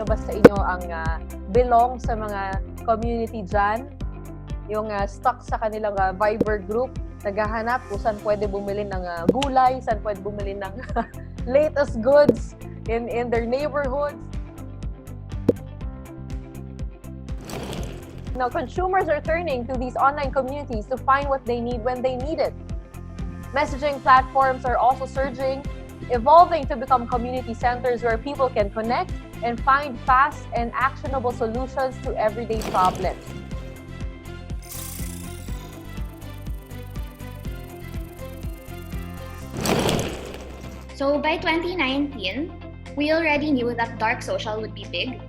ba sa inyo ang belong sa mga community dyan? Yung stuck sa kanilang Viber group, naghahanap kung saan pwede bumili ng gulay, saan pwede bumili ng latest goods in their neighborhoods. Now, consumers are turning to these online communities to find what they need when they need it. Messaging platforms are also surging, evolving to become community centers where people can connect and find fast and actionable solutions to everyday problems. So by 2019, we already knew that dark social would be big.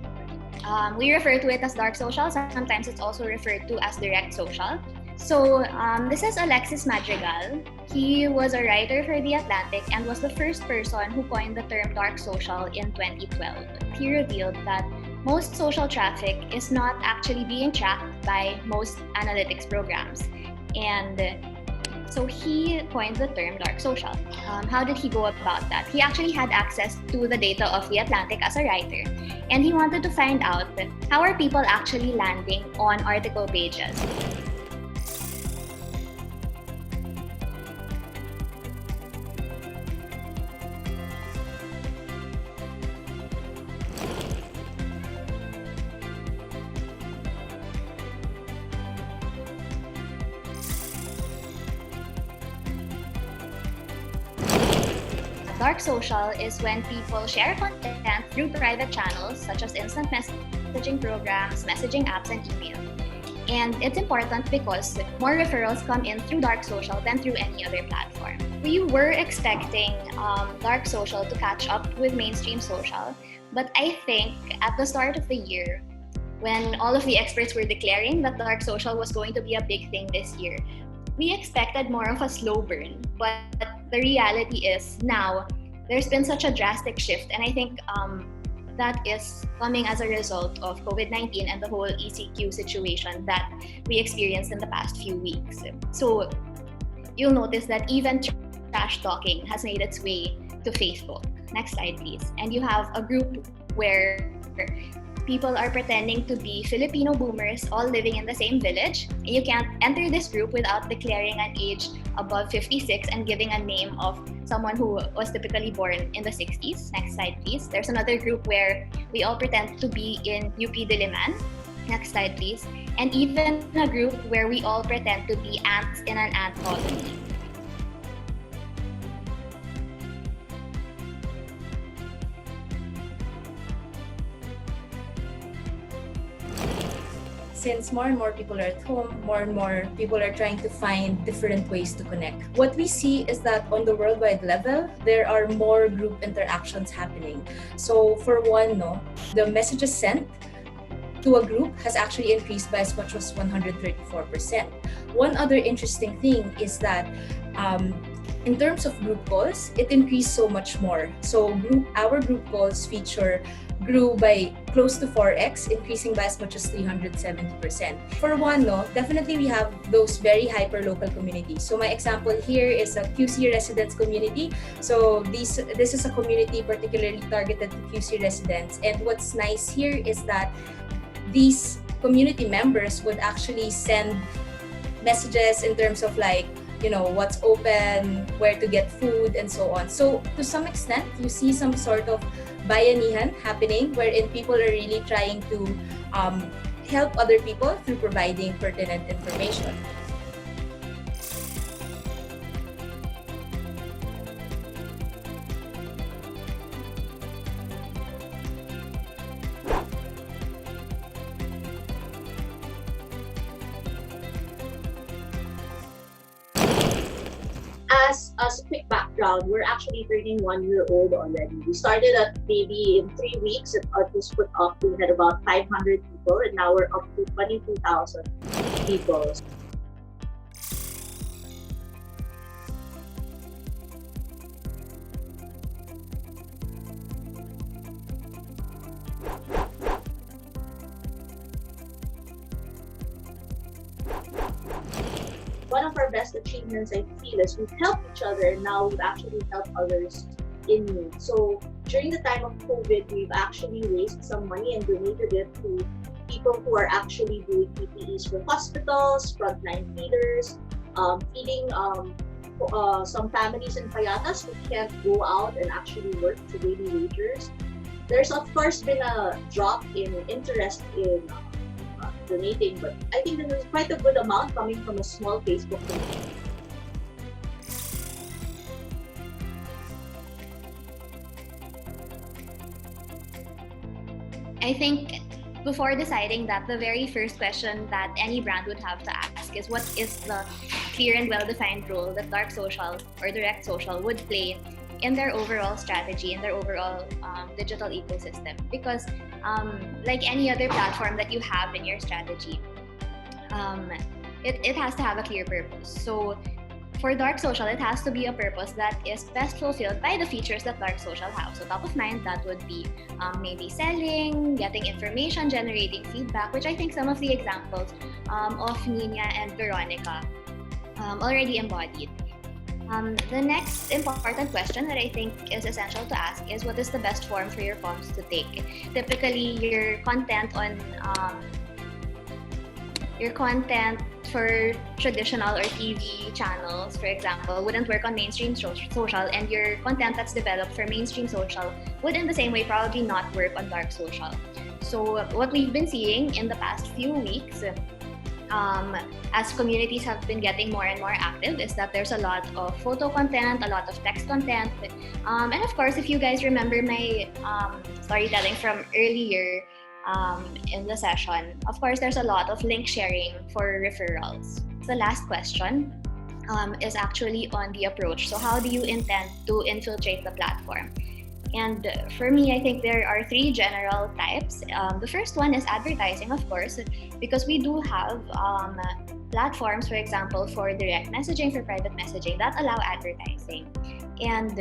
We refer to it as dark social. Sometimes it's also referred to as direct social. So this is Alexis Madrigal. He was a writer for The Atlantic and was the first person who coined the term dark social in 2012. He revealed that most social traffic is not actually being tracked by most analytics programs. And so he coined the term dark social. How did he go about that? He actually had access to the data of The Atlantic as a writer, and he wanted to find out how are people actually landing on article pages. Dark social is when people share content through private channels such as instant messaging programs, messaging apps, and email. And it's important because more referrals come in through dark social than through any other platform. We were expecting dark social to catch up with mainstream social, but I think at the start of the year, when all of the experts were declaring that dark social was going to be a big thing this year, we expected more of a slow burn, but the reality is now there's been such a drastic shift, and I think that is coming as a result of COVID-19 and the whole ECQ situation that we experienced in the past few weeks. So you'll notice that even trash talking has made its way to Facebook. Next slide, please. And you have a group where people are pretending to be Filipino boomers all living in the same village. And you can't enter this group without declaring an age above 56 and giving a name of someone who was typically born in the 60s. Next slide, please. There's another group where we all pretend to be in UP Diliman. Next slide, please. And even a group where we all pretend to be ants in an ant colony. Since more and more people are at home, more and more people are trying to find different ways to connect. What we see is that on the worldwide level, there are more group interactions happening. So for one, the messages sent to a group has actually increased by as much as 134%. One other interesting thing is that in terms of group calls, it increased so much more. So our group calls grew by close to 4x, increasing by as much as 370%. For one, definitely we have those very hyper-local communities. So my example here is a QC residents community. So this is a community particularly targeted to QC residents. And what's nice here is that these community members would actually send messages in terms of what's open, where to get food, and so on. So to some extent, you see some sort of bayanihan happening wherein people are really trying to help other people through providing pertinent information. As a quick background, we're actually turning 1 year old already. We started at maybe in 3 weeks. It was put up. We had about 500 people, and now we're up to 22,000 people. One of our best achievements, I feel, is we've helped each other, and now we've actually helped others in need. So during the time of COVID, we've actually raised some money and donated it to people who are actually doing PPEs for hospitals, frontline feeders, feeding some families in Payatas who can't go out and actually work to daily wagers. There's of course been a drop in interest in donating, but I think there's quite a good amount coming from a small Facebook community. I think before deciding that, the very first question that any brand would have to ask is what is the clear and well-defined role that dark social or direct social would play in their overall strategy, in their overall digital ecosystem. Because like any other platform that you have in your strategy, it has to have a clear purpose. So for dark social, it has to be a purpose that is best fulfilled by the features that dark social have. So top of mind, that would be maybe selling, getting information, generating feedback, which I think some of the examples of Nina and Veronica already embodied. The next important question that I think is essential to ask is what is the best form for your comms to take? Typically, your content for traditional or TV channels, for example, wouldn't work on mainstream social, and your content that's developed for mainstream social would in the same way probably not work on dark social. So what we've been seeing in the past few weeks, as communities have been getting more and more active, is that there's a lot of photo content, a lot of text content, and of course, if you guys remember my storytelling from earlier in the session, of course, there's a lot of link sharing for referrals. The last question is actually on the approach. So how do you intend to infiltrate the platform? And for me, I think there are three general types. The first one is advertising, of course, because we do have platforms, for example, for direct messaging, for private messaging, that allow advertising. And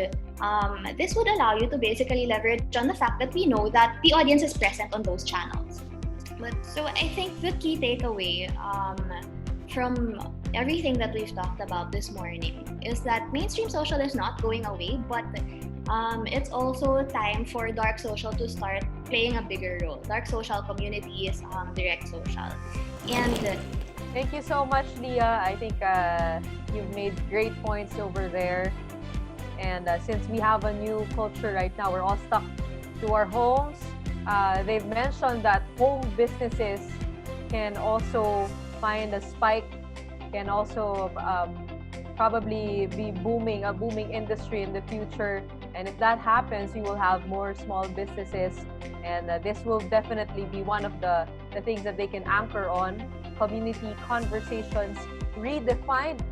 this would allow you to basically leverage on the fact that we know that the audience is present on those channels. But so I think the key takeaway from everything that we've talked about this morning is that mainstream social is not going away, but it's also time for dark social to start playing a bigger role. Dark social communities, direct social. And Thank you so much, Leah. I think you've made great points over there. And since we have a new culture right now, we're all stuck to our homes. They've mentioned that home businesses can also find a spike, can also probably be a booming industry in the future. And if that happens, you will have more small businesses. And this will definitely be one of the things that they can anchor on. Community conversations redefined